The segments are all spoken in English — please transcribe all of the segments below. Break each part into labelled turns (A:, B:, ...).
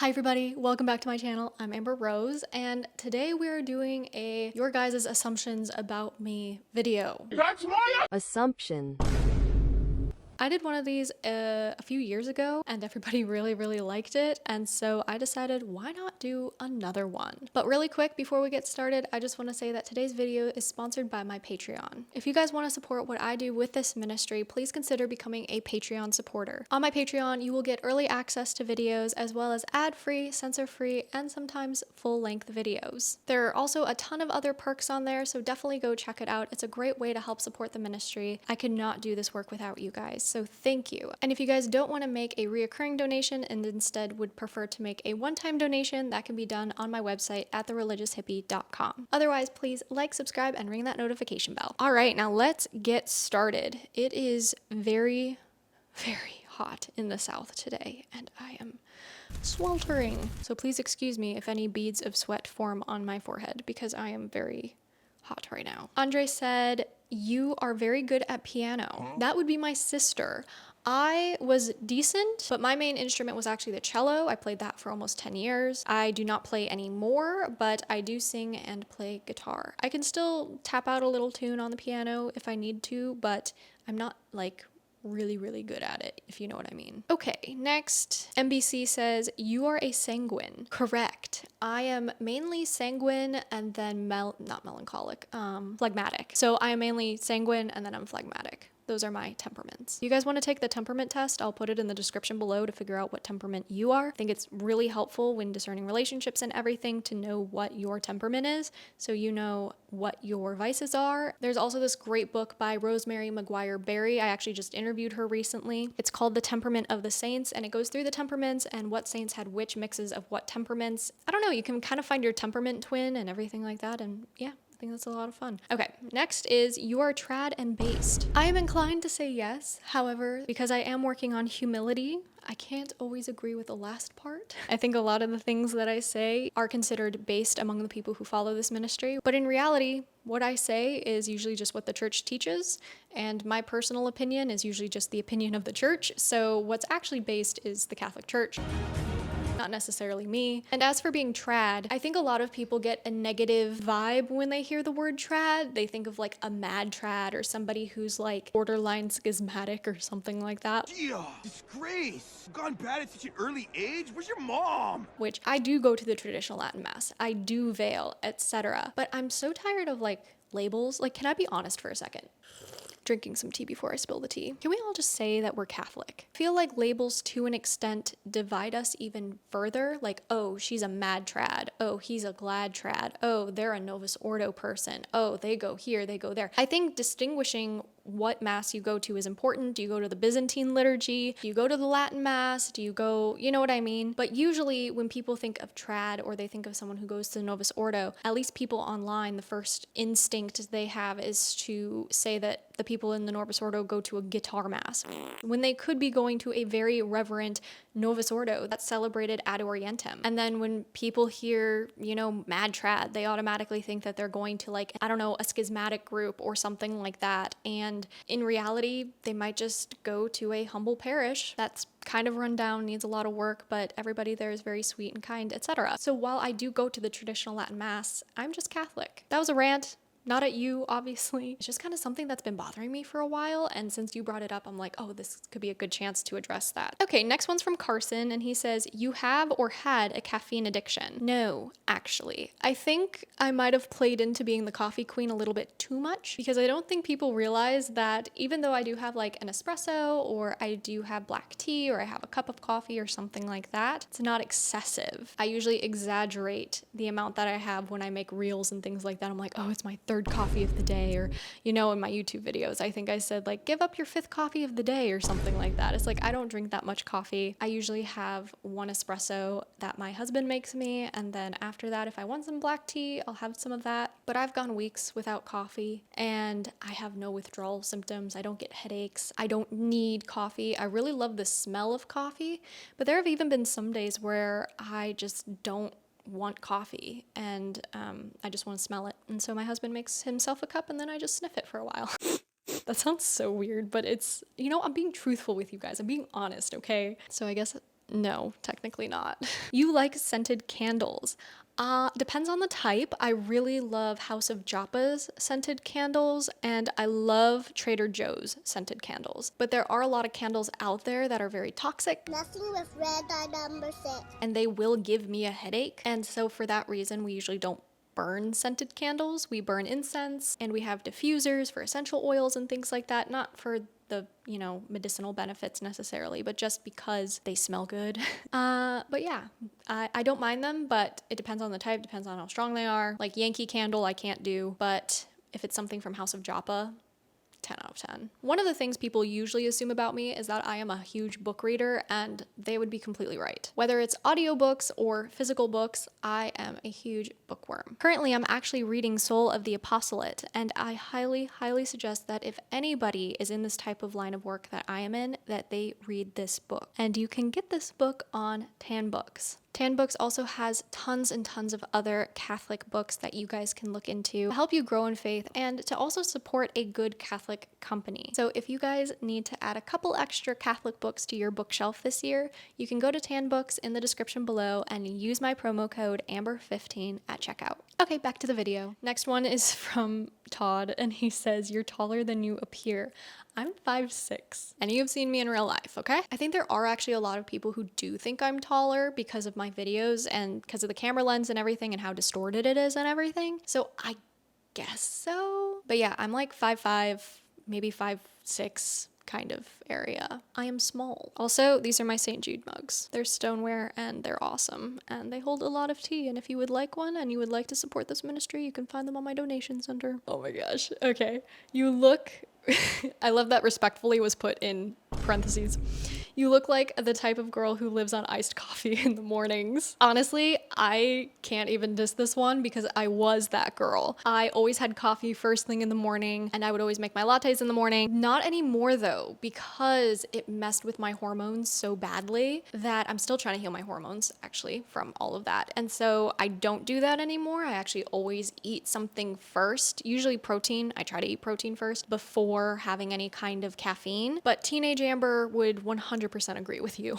A: Hi everybody, welcome back to my channel. I'm Amber Rose, and today we are doing a Your Guys' Assumptions About Me video.
B: Assumption.
A: I did one of these a few years ago and everybody really liked it, and so I decided why not do another one. But really quick before we get started, I just want to say that today's video is sponsored by my Patreon. If you guys want to support what I do with this ministry, please consider becoming a Patreon supporter. On my Patreon, you will get early access to videos as well as ad-free, censor-free, and sometimes full-length videos. There are also a ton of other perks on there, so definitely go check it out. It's a great way to help support the ministry. I could not do this work without you guys, so thank you. And if you guys don't want to make a reoccurring donation and instead would prefer to make a one-time donation, that can be done on my website at thereligioushippie.com. Otherwise, please like, subscribe, and ring that notification bell. All right, now let's get started. It is very hot in the South today, and I am sweltering. So please excuse me if any beads of sweat form on my forehead because I am very hot right now. Andre said, "You are very good at piano." That would be my sister. I was decent, but my main instrument was actually the cello. I played that for almost 10 years. I do not play anymore, but I do sing and play guitar. I can still tap out a little tune on the piano if I need to, but I'm not like really good at it, if you know what I mean. Okay, next, MBC says, "You are a sanguine." Correct. I am mainly sanguine and then not melancholic, phlegmatic. So I am mainly sanguine and then I'm phlegmatic. Those are my temperaments. You guys want to take the temperament test? I'll put it in the description below to figure out what temperament you are. I think it's really helpful when discerning relationships and everything to know what your temperament is, so you know what your vices are. There's also this great book by Rosemary McGuire Berry. I actually just interviewed her recently. It's called The Temperament of the Saints, and it goes through the temperaments and what saints had which mixes of what temperaments. I don't know, you can kind of find your temperament twin and everything like that, and yeah. I think that's a lot of fun. Okay, next is you are trad and based. I am inclined to say yes. However, because I am working on humility, I can't always agree with the last part. I think a lot of the things that I say are considered based among the people who follow this ministry. But in reality, what I say is usually just what the church teaches, and my personal opinion is usually just the opinion of the church. So what's actually based is the Catholic Church, not necessarily me. And as for being trad, I think a lot of people get a negative vibe when they hear the word trad. They think of like a mad trad or somebody who's like borderline schismatic or something like that.
C: Yeah, disgrace. Gone bad at such an early age? Where's your mom?
A: Which I do go to the traditional Latin Mass. I do veil, etc. But I'm so tired of like labels. Like, can I be honest for a second? Drinking some tea before I spill the tea. Can we all just say that we're Catholic? I feel like labels to an extent divide us even further. Like, oh, she's a mad trad. Oh, he's a glad trad. Oh, they're a Novus Ordo person. Oh, they go here, they go there. I think distinguishing what mass you go to is important. Do you go to the Byzantine liturgy? Do you go to the Latin mass? Do you go, you know what I mean? But usually when people think of trad or they think of someone who goes to the Novus Ordo, at least people online, the first instinct they have is to say that the people in the Novus Ordo go to a guitar mass, when they could be going to a very reverent Novus Ordo that's celebrated ad orientem. And then when people hear, you know, mad trad, they automatically think that they're going to like, I don't know, a schismatic group or something like that. And in reality, they might just go to a humble parish that's kind of run down, needs a lot of work, but everybody there is very sweet and kind, etc. So while I do go to the traditional Latin Mass, I'm just Catholic. That was a rant. Not at you, obviously. It's just kind of something that's been bothering me for a while, and since you brought it up, I'm like, oh, this could be a good chance to address that. Okay, next one's from Carson, and he says, "You have or had a caffeine addiction?" No, actually. I think I might have played into being the coffee queen a little bit too much, because I don't think people realize that even though I do have like an espresso, or I do have black tea, or I have a cup of coffee or something like that, it's not excessive. I usually exaggerate the amount that I have when I make reels and things like that. I'm like, oh, it's my third coffee of the day, or you know, in my YouTube videos I think I said like give up your fifth coffee of the day or something like that. It's like I don't drink that much coffee. I usually have one espresso that my husband makes me, and then after that if I want some black tea I'll have some of that. But I've gone weeks without coffee and I have no withdrawal symptoms. I don't get headaches. I don't need coffee. I really love the smell of coffee, but there have even been some days where I just don't want coffee and I just want to smell it. And so my husband makes himself a cup and then I just sniff it for a while. That sounds so weird, but it's, you know, I'm being truthful with you guys. I'm being honest, okay? So I guess No, technically not. You like scented candles. Depends on the type. I really love House of Joppa's scented candles, and I love Trader Joe's scented candles. But there are a lot of candles out there that are very toxic.
D: Nothing with red eye number 6.
A: And they will give me a headache. And so for that reason, we usually don't burn scented candles. We burn incense, and we have diffusers for essential oils and things like that. Not for the, medicinal benefits necessarily, but just because they smell good. But yeah, I don't mind them, but it depends on the type, depends on how strong they are. Like Yankee Candle, I can't do, but if it's something from House of Joppa, 10 out of 10. One of the things people usually assume about me is that I am a huge book reader, and they would be completely right. Whether it's audiobooks or physical books, I am a huge bookworm. Currently, I'm actually reading Soul of the Apostolate, and I highly, highly suggest that if anybody is in this type of line of work that I am in, that they read this book. And you can get this book on Tan Books. Tan Books also has tons and tons of other Catholic books that you guys can look into to help you grow in faith and to also support a good Catholic company. So if you guys need to add a couple extra Catholic books to your bookshelf this year, you can go to Tan Books in the description below and use my promo code AMBER15 at checkout. Okay, back to the video. Next one is from Todd, and he says, "You're taller than you appear." I'm 5'6", and you have seen me in real life, okay? I think there are actually a lot of people who do think I'm taller because of my videos and because of the camera lens and everything and how distorted it is and everything. So I guess so. But yeah, I'm like 5'5", maybe 5'6", kind of area. I am small. Also, these are my St. Jude mugs. They're stoneware and they're awesome, and they hold a lot of tea, and if you would like one and you would like to support this ministry, you can find them on my donation center. Oh my gosh. Okay. You look I love that respectfully was put in parentheses. You look like the type of girl who lives on iced coffee in the mornings. Honestly, I can't even diss this one because I was that girl. I always had coffee first thing in the morning, and I would always make my lattes in the morning. Not anymore though, because it messed with my hormones so badly that I'm still trying to heal my hormones actually from all of that. And so I don't do that anymore. I actually always eat something first, usually protein. I try to eat protein first before having any kind of caffeine. But Teenage Amber would 100% agree with you.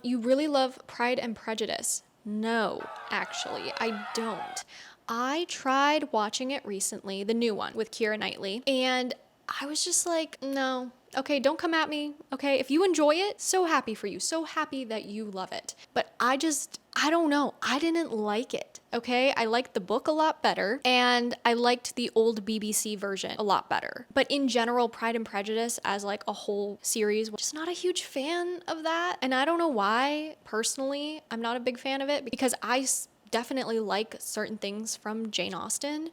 A: You really love Pride and Prejudice. No, actually, I don't. I tried watching it recently, the new one with Keira Knightley, and I was just like, no. Okay, don't come at me. Okay, if you enjoy it, so happy for you. So happy that you love it. But I don't know. I didn't like it. Okay, I liked the book a lot better, and I liked the old BBC version a lot better. But in general, Pride and Prejudice as like a whole series, just not a huge fan of that. And I don't know why, personally, I'm not a big fan of it, because I definitely like certain things from Jane Austen.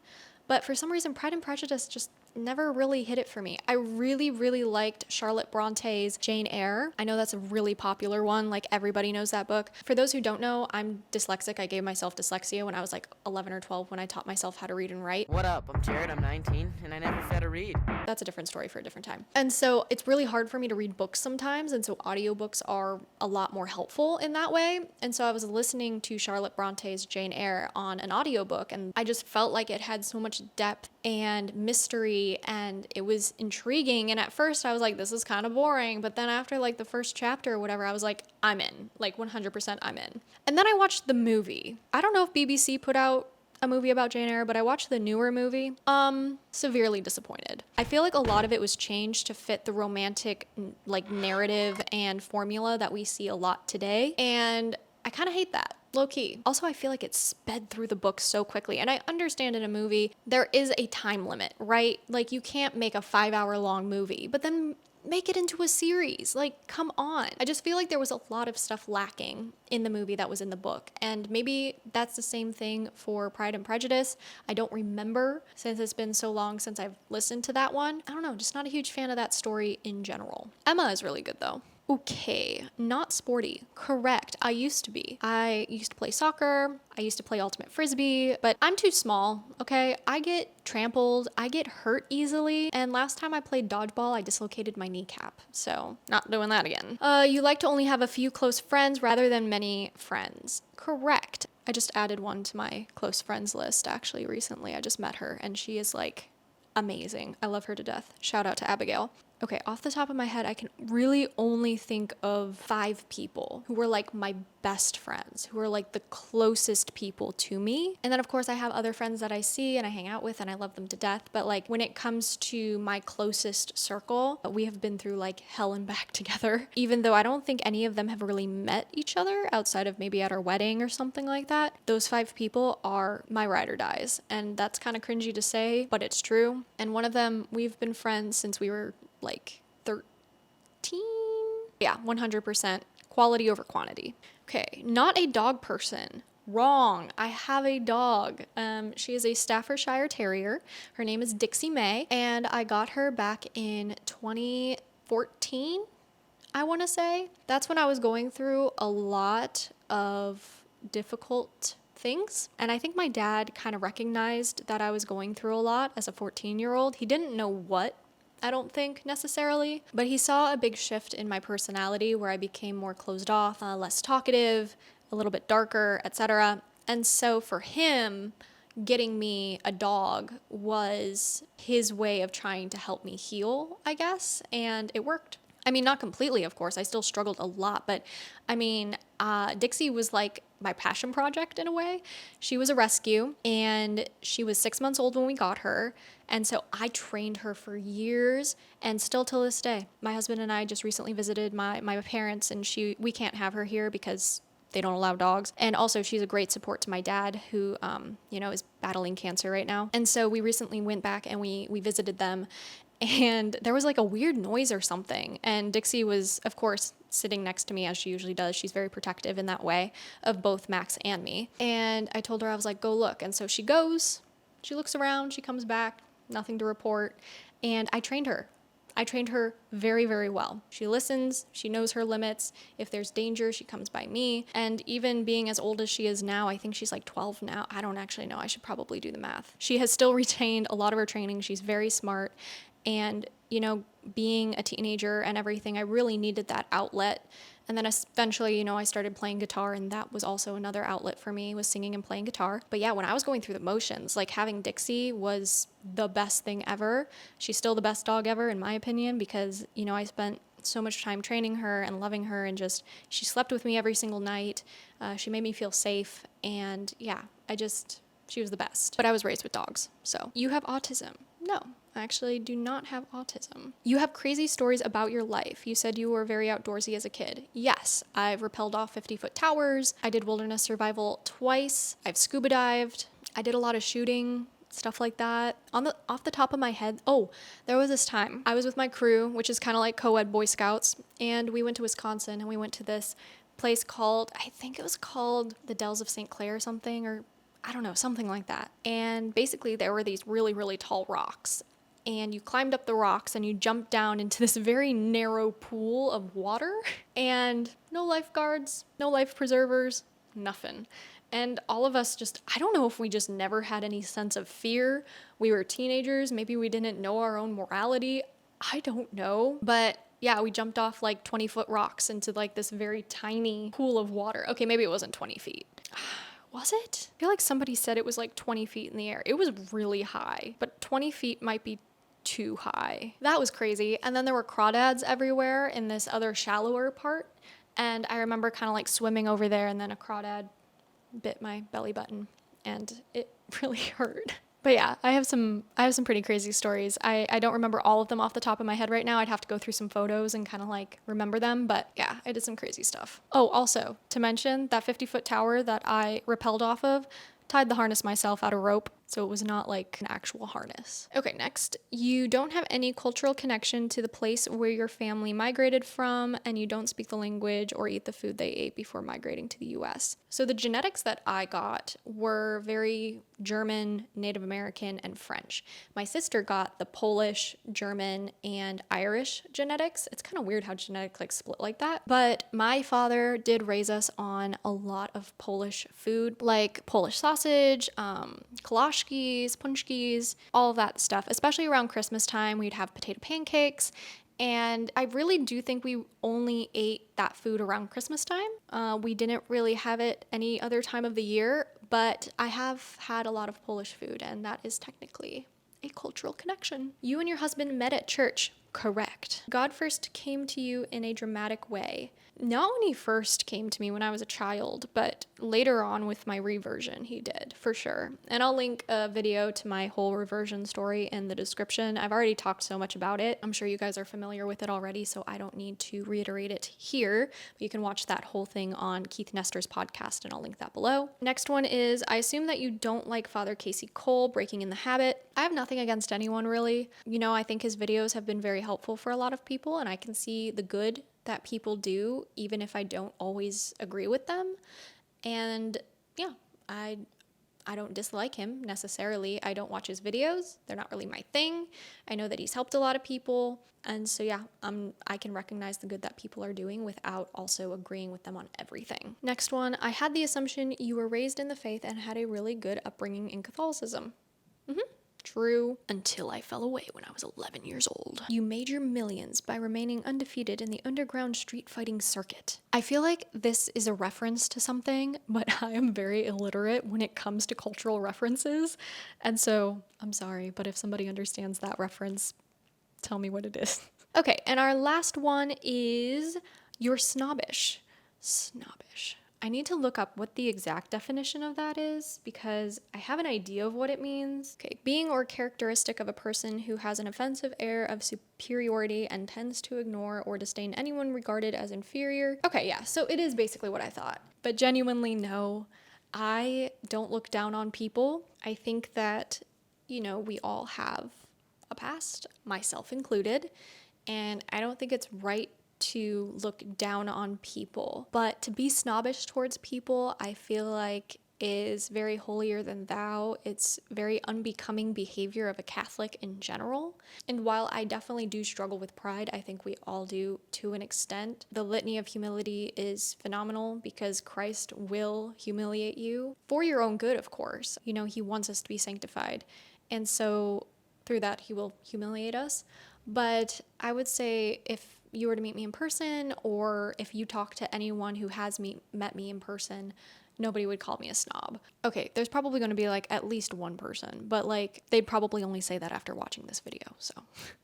A: But for some reason, Pride and Prejudice just never really hit it for me. I really, really liked Charlotte Bronte's Jane Eyre. I know that's a really popular one. Like everybody knows that book. For those who don't know, I'm dyslexic. I gave myself dyslexia when I was like 11 or 12 when I taught myself how to read and write.
E: What up? I'm Jared, I'm 19, and I never fed a read.
A: That's a different story for a different time. And so it's really hard for me to read books sometimes, and so audiobooks are a lot more helpful in that way. And so I was listening to Charlotte Bronte's Jane Eyre on an audiobook, and I just felt like it had so much depth and mystery, and it was intriguing. And at first I was like, this is kind of boring, but then after like the first chapter or whatever, I was like, I'm in, like 100% I'm in. And then I watched the movie. I don't know if BBC put out a movie about Jane Eyre, but I watched the newer movie. Severely disappointed. I feel like a lot of it was changed to fit the romantic like narrative and formula that we see a lot today, and I kind of hate that. Low key. Also, I feel like it sped through the book so quickly. And I understand in a movie, there is a time limit, right? Like you can't make a 5-hour long movie, but then make it into a series. Like, come on. I just feel like there was a lot of stuff lacking in the movie that was in the book. And maybe that's the same thing for Pride and Prejudice. I don't remember, since it's been so long since I've listened to that one. I don't know, just not a huge fan of that story in general. Emma is really good though. Okay, not sporty. Correct. I used to be. I used to play soccer. I used to play ultimate frisbee, but I'm too small, okay? I get trampled. I get hurt easily. And last time I played dodgeball, I dislocated my kneecap. So not doing that again. You like to only have a few close friends rather than many friends. Correct. I just added one to my close friends list actually recently. I just met her and she is like amazing. I love her to death. Shout out to Abigail. Okay, off the top of my head, I can really only think of 5 people who were like my best friends, who are like the closest people to me. And then of course I have other friends that I see and I hang out with and I love them to death. But like when it comes to my closest circle, we have been through like hell and back together, even though I don't think any of them have really met each other outside of maybe at our wedding or something like that. Those 5 people are my ride or dies. And that's kind of cringy to say, but it's true. And one of them, we've been friends since we were like 13. Yeah, 100%. Quality over quantity. Okay, not a dog person. Wrong. I have a dog. She is a Staffordshire Terrier. Her name is Dixie May, and I got her back in 2014, I want to say. That's when I was going through a lot of difficult things. And I think my dad kind of recognized that I was going through a lot as a 14-year-old. He didn't know what, I don't think necessarily, but he saw a big shift in my personality where I became more closed off, less talkative, a little bit darker, etc. And so for him, getting me a dog was his way of trying to help me heal, I guess, and it worked. I mean, not completely, of course. I still struggled a lot, but I mean, Dixie was like my passion project in a way. She was a rescue and she was 6 months old when we got her. And so I trained her for years and still till this day. My husband and I just recently visited my parents and we can't have her here because they don't allow dogs. And also she's a great support to my dad who, is battling cancer right now. And so we recently went back and we visited them and there was like a weird noise or something. And Dixie was, of course, sitting next to me as she usually does. She's very protective in that way of both Max and me. And I told her, I was like, go look. And so she goes, she looks around, she comes back, nothing to report. And I trained her. I trained her very, very well. She listens, she knows her limits. If there's danger, she comes by me. And even being as old as she is now, I think she's like 12 now. I don't actually know. I should probably do the math. She has still retained a lot of her training. She's very smart. And, being a teenager and everything, I really needed that outlet. And then eventually, I started playing guitar, and that was also another outlet for me, was singing and playing guitar. But yeah, when I was going through the motions, like having Dixie was the best thing ever. She's still the best dog ever, in my opinion, because, I spent so much time training her and loving her, and just, she slept with me every single night. She made me feel safe. And yeah, she was the best. But I was raised with dogs. So, you have autism? No. I actually do not have autism. You have crazy stories about your life. You said you were very outdoorsy as a kid. Yes, I've rappelled off 50-foot towers. I did wilderness survival twice. I've scuba dived. I did a lot of shooting, stuff like that. Off the top of my head, there was this time I was with my crew, which is kind of like co-ed Boy Scouts, and we went to Wisconsin and we went to this place called, I think it was called the Dells of St. Clair or something, or I don't know, something like that. And basically there were these really, really tall rocks. And you climbed up the rocks and you jumped down into this very narrow pool of water. And no lifeguards, no life preservers, nothing. And all of us I don't know if we just never had any sense of fear. We were teenagers. Maybe we didn't know our own morality. I don't know. But yeah, we jumped off like 20-foot rocks into like this very tiny pool of water. Okay, maybe it wasn't 20 feet. Was it? I feel like somebody said it was like 20 feet in the air. It was really high, but 20 feet might be too high. That was crazy. And then there were crawdads everywhere in this other shallower part. And I remember kind of like swimming over there, and then a crawdad bit my belly button and it really hurt. But yeah, I have some pretty crazy stories. I don't remember all of them off the top of my head right now. I'd have to go through some photos and kind of like remember them. But yeah, I did some crazy stuff. Oh, also to mention that 50-foot tower that I rappelled off of, tied the harness myself out of rope, so it was not like an actual harness. Okay, next. You don't have any cultural connection to the place where your family migrated from, and you don't speak the language or eat the food they ate before migrating to the US. So the genetics that I got were very German, Native American, and French. My sister got the Polish, German, and Irish genetics. It's kind of weird how genetics like split like that. But my father did raise us on a lot of Polish food, like Polish sausage, kolaczkis, punchkis, all of that stuff. Especially around Christmas time, we'd have potato pancakes. And I really do think we only ate that food around Christmas time. We didn't really have it any other time of the year, but I have had a lot of Polish food, and that is technically a cultural connection. You and your husband met at church. correct. God first came to you in a dramatic way. Not when he first came to me when I was a child, but later on with my reversion, he did, for sure. And I'll link a video to my whole reversion story in the description. I've already talked so much about it. I'm sure you guys are familiar with it already, so I don't need to reiterate it here. But you can watch that whole thing on Keith Nestor's podcast, and I'll link that below. Next one is, I assume that you don't like Father Casey Cole breaking in the habit. I have nothing against anyone, really. You know, I think his videos have been very helpful for a lot of people, and I can see the good that people do, even if I don't always agree with them. And yeah, I don't dislike him necessarily. I don't watch his videos. They're not really my thing. I know that he's helped a lot of people. And so yeah, I can recognize the good that people are doing without also agreeing with them on everything. Next one, I had the assumption you were raised in the faith and had a really good upbringing in Catholicism. True, until I fell away when I was 11 years old. You made your millions by remaining undefeated in the underground street fighting circuit. I feel like this is a reference to something, but I am very illiterate when it comes to cultural references. And so I'm sorry, but if somebody understands that reference, tell me what it is. Okay, and our last one is you're snobbish. Snobbish. I need to look up what the exact definition of that is because I have an idea of what it means. Okay, being or characteristic of a person who has an offensive air of superiority and tends to ignore or disdain anyone regarded as inferior. Okay, yeah, so it is basically what I thought. But genuinely, no, I don't look down on people. I think that, you know, we all have a past, myself included, and I don't think it's right to look down on people. But to be snobbish towards people, I feel like is very holier than thou. It's very unbecoming behavior of a Catholic in general. And while I definitely do struggle with pride, I think we all do to an extent. The litany of humility is phenomenal because Christ will humiliate you for your own good, of course. You know, he wants us to be sanctified. And so through that, he will humiliate us. But I would say if you were to meet me in person, or if you talk to anyone who has met me in person, nobody would call me a snob. Okay, there's probably going to be like at least one person, but like they'd probably only say that after watching this video. So,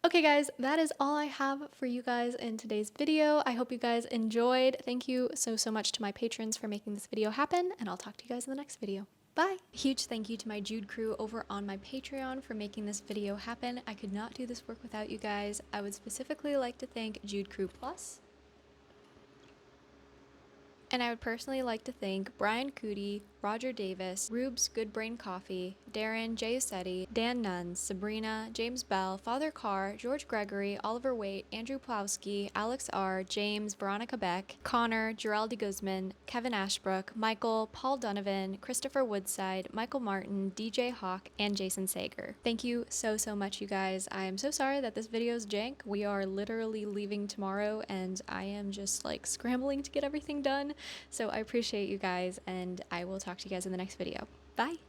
A: okay guys, that is all I have for you guys in today's video. I hope you guys enjoyed. Thank you so much to my patrons for making this video happen, and I'll talk to you guys in the next video. Bye! Huge thank you to my Jude crew over on my Patreon for making this video happen. I could not do this work without you guys. I would specifically like to thank Jude Crew Plus. And I would personally like to thank Brian Cootie, Roger Davis, Rubes Good Brain Coffee, Darren Giusetti, Dan Nunn, Sabrina, James Bell, Father Carr, George Gregory, Oliver Waite, Andrew Plowski, Alex R., James, Veronica Beck, Connor, Geraldi Guzman, Kevin Ashbrook, Michael, Paul Donovan, Christopher Woodside, Michael Martin, DJ Hawk, and Jason Sager. Thank you so much, you guys. I am so sorry that this video is jank. We are literally leaving tomorrow, and I am just like scrambling to get everything done. So I appreciate you guys, and I will talk to you guys in the next video. Bye!